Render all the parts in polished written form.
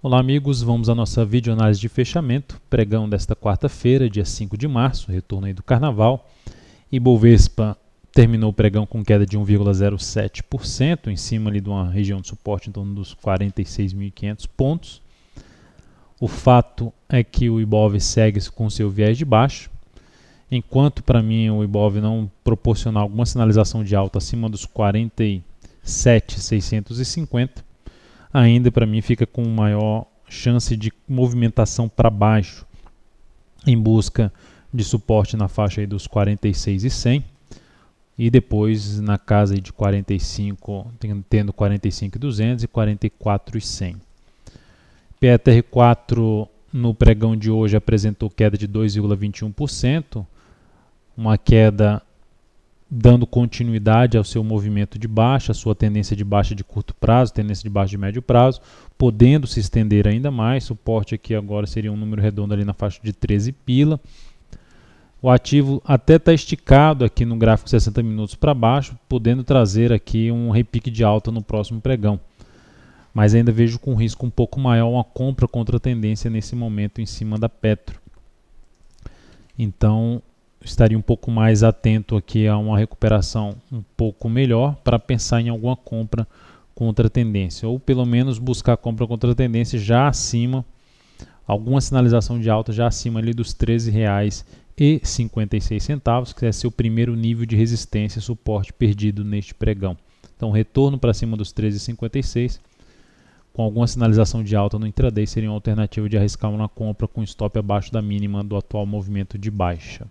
Olá amigos, vamos à nossa videoanálise de fechamento, pregão desta quarta-feira, dia 5 de março, retorno aí do Carnaval. Ibovespa terminou o pregão com queda de 1,07%, em cima ali de uma região de suporte em torno dos 46.500 pontos. O fato é que o Ibov segue com seu viés de baixo, enquanto para mim o Ibov não proporcionar alguma sinalização de alta acima dos 47.650, ainda para mim fica com maior chance de movimentação para baixo, em busca de suporte na faixa aí dos 46.100 e depois na casa aí de 45, tendo 45.200 e 44.100. PETR4 no pregão de hoje apresentou queda de 2,21%, uma queda dando continuidade ao seu movimento de baixa, a sua tendência de baixa de curto prazo, tendência de baixa de médio prazo, podendo se estender ainda mais. Suporte aqui agora seria um número redondo ali na faixa de 13 pila. O ativo até está esticado aqui no gráfico 60 minutos para baixo, podendo trazer aqui um repique de alta no próximo pregão. Mas ainda vejo com risco um pouco maior uma compra contra a tendência nesse momento em cima da Petro. Então, estaria um pouco mais atento aqui a uma recuperação um pouco melhor para pensar em alguma compra contra a tendência, ou pelo menos buscar compra contra a tendência já acima, alguma sinalização de alta já acima ali dos R$ 13,56, que é seu primeiro nível de resistência e suporte perdido neste pregão. Então, retorno para cima dos 13,56, com alguma sinalização de alta no intraday, seria uma alternativa de arriscar uma compra com stop abaixo da mínima do atual movimento de baixa.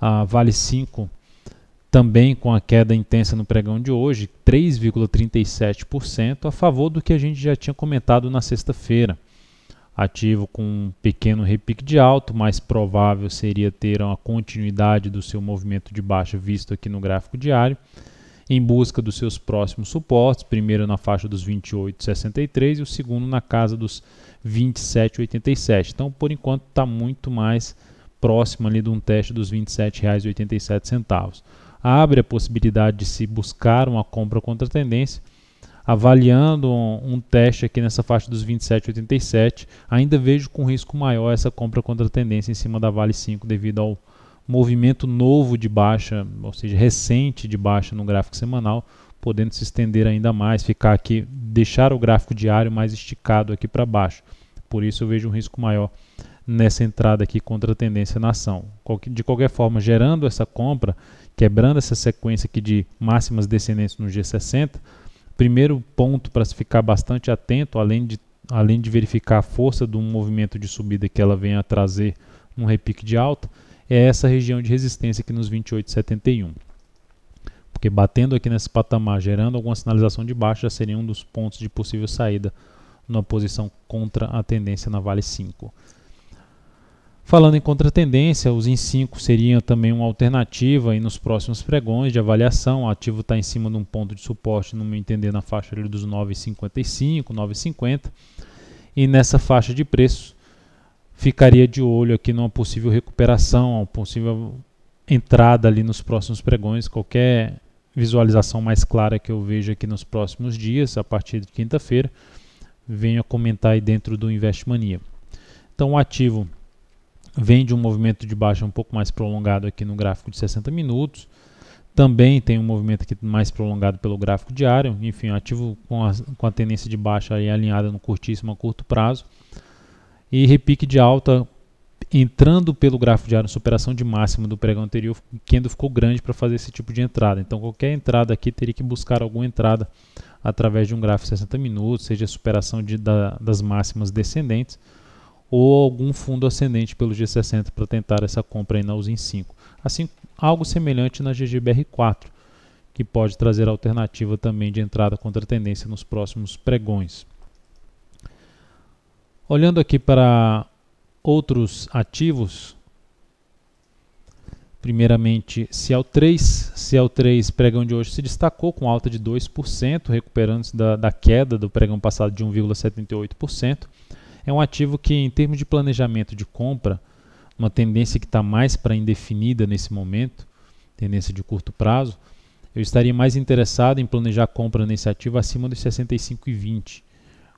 A Vale 5 também com a queda intensa no pregão de hoje, 3,37%, a favor do que a gente já tinha comentado na sexta-feira. Ativo com um pequeno repique de alto, mais provável seria ter uma continuidade do seu movimento de baixa visto aqui no gráfico diário, em busca dos seus próximos suportes, primeiro na faixa dos 28,63 e o segundo na casa dos 27,87. Então, por enquanto, está muito mais próximo ali de um teste dos R$ 27,87. Abre a possibilidade de se buscar uma compra contra a tendência, avaliando um teste aqui nessa faixa dos 27,87. Ainda vejo com risco maior essa compra contra a tendência em cima da Vale 5 devido ao movimento novo de baixa, ou seja, recente de baixa no gráfico semanal, podendo se estender ainda mais, ficar aqui, deixar o gráfico diário mais esticado aqui para baixo. Por isso eu vejo um risco maior nessa entrada aqui contra a tendência na ação. De qualquer forma, gerando essa compra, quebrando essa sequência aqui de máximas descendentes no G60, primeiro ponto para se ficar bastante atento, além de verificar a força de um movimento de subida que ela venha a trazer um repique de alta, é essa região de resistência aqui nos 28,71. Porque batendo aqui nesse patamar, gerando alguma sinalização de baixa, já seria um dos pontos de possível saída numa posição contra a tendência na Vale 5. Falando em contratendência, os IN 5 seriam também uma alternativa aí nos próximos pregões de avaliação. O ativo está em cima de um ponto de suporte, no meu entender, na faixa ali dos 9,55, 9,50. E nessa faixa de preço, ficaria de olho aqui numa possível recuperação, uma possível entrada ali nos próximos pregões. Qualquer visualização mais clara que eu veja aqui nos próximos dias, a partir de quinta-feira, venho a comentar aí dentro do Investmania. Então, o ativo vem de um movimento de baixa um pouco mais prolongado aqui no gráfico de 60 minutos. Também tem um movimento aqui mais prolongado pelo gráfico diário. Enfim, ativo com a tendência de baixa aí alinhada no curtíssimo a curto prazo. E repique de alta entrando pelo gráfico diário, superação de máxima do pregão anterior, que ainda ficou grande para fazer esse tipo de entrada. Então, qualquer entrada aqui teria que buscar alguma entrada através de um gráfico de 60 minutos, seja superação das máximas descendentes, ou algum fundo ascendente pelo G60 para tentar essa compra aí na USIN 5. Assim, algo semelhante na GGBR4, que pode trazer alternativa também de entrada contra a tendência nos próximos pregões. Olhando aqui para outros ativos, primeiramente CL3 pregão de hoje se destacou com alta de 2%, recuperando-se da queda do pregão passado de 1,78%. É um ativo que, em termos de planejamento de compra, uma tendência que está mais para indefinida nesse momento, tendência de curto prazo, eu estaria mais interessado em planejar compra nesse ativo acima dos 65,20.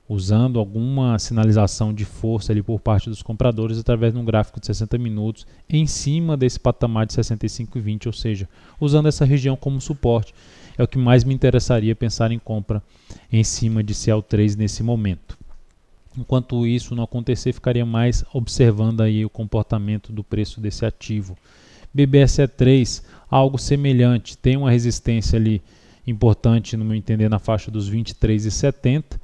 usando alguma sinalização de força ali por parte dos compradores através de um gráfico de 60 minutos em cima desse patamar de 65,20, ou seja, usando essa região como suporte. É o que mais me interessaria pensar em compra em cima de CL3 nesse momento. Enquanto isso não acontecer, ficaria mais observando aí o comportamento do preço desse ativo. BBSE3, algo semelhante, tem uma resistência ali importante, no meu entender, na faixa dos 23,70,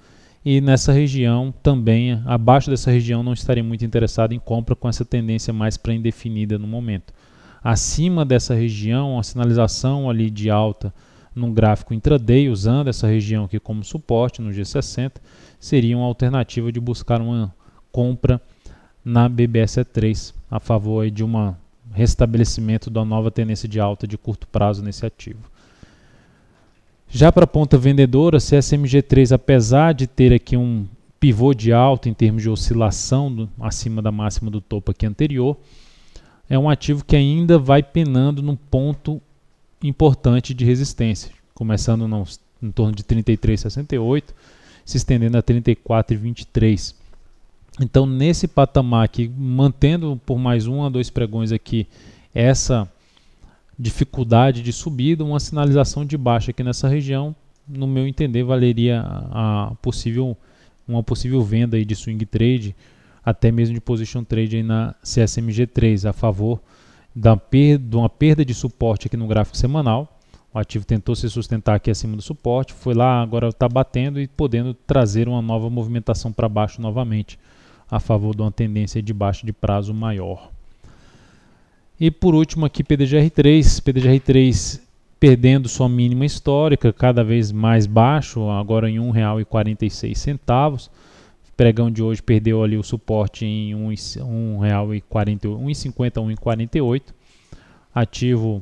e nessa região também, abaixo dessa região, não estaria muito interessado em compra com essa tendência mais para indefinida no momento. Acima dessa região, a sinalização ali de alta num gráfico intraday, usando essa região aqui como suporte no G60, seria uma alternativa de buscar uma compra na BBSE3 a favor aí de um restabelecimento da nova tendência de alta de curto prazo nesse ativo. Já para a ponta vendedora, CSMG3, apesar de ter aqui um pivô de alta em termos de oscilação acima da máxima do topo aqui anterior, é um ativo que ainda vai penando num ponto importante de resistência, começando em torno de 33,68, se estendendo a 34,23. Então, nesse patamar aqui, mantendo por mais 1 a 2 pregões aqui essa dificuldade de subida, uma sinalização de baixa aqui nessa região, no meu entender, valeria uma possível venda aí de swing trade, até mesmo de position trade aí na CSMG3, a favor de uma perda de suporte aqui no gráfico semanal. O ativo tentou se sustentar aqui acima do suporte, foi lá, agora está batendo e podendo trazer uma nova movimentação para baixo novamente, a favor de uma tendência de baixa de prazo maior. E por último aqui PDGR3 perdendo sua mínima histórica, cada vez mais baixo, agora em R$ 1,46. Pregão de hoje perdeu ali o suporte em R$ 1,50 a R$ 1,48. Ativo,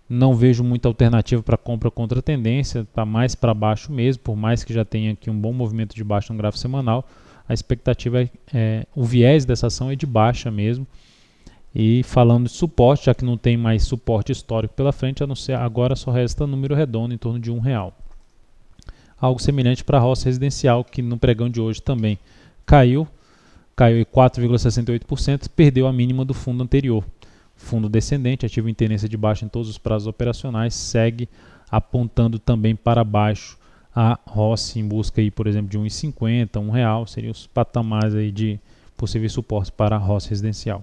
não vejo muita alternativa para compra contra tendência, está mais para baixo mesmo, por mais que já tenha aqui um bom movimento de baixa no gráfico semanal. A expectativa o viés dessa ação é de baixa mesmo. E falando de suporte, já que não tem mais suporte histórico pela frente, a não ser agora só resta número redondo em torno de R$ 1. Algo semelhante para a roça residencial, que no pregão de hoje também caiu em 4,68%, perdeu a mínima do fundo anterior. Fundo descendente, ativo em tendência de baixa em todos os prazos operacionais, segue apontando também para baixo a roça em busca aí, por exemplo, de R$ 1,50, R$ 1, seriam os patamares aí de possíveis suportes para a roça residencial.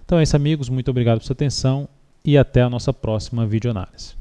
Então é isso, amigos, muito obrigado por sua atenção e até a nossa próxima videoanálise.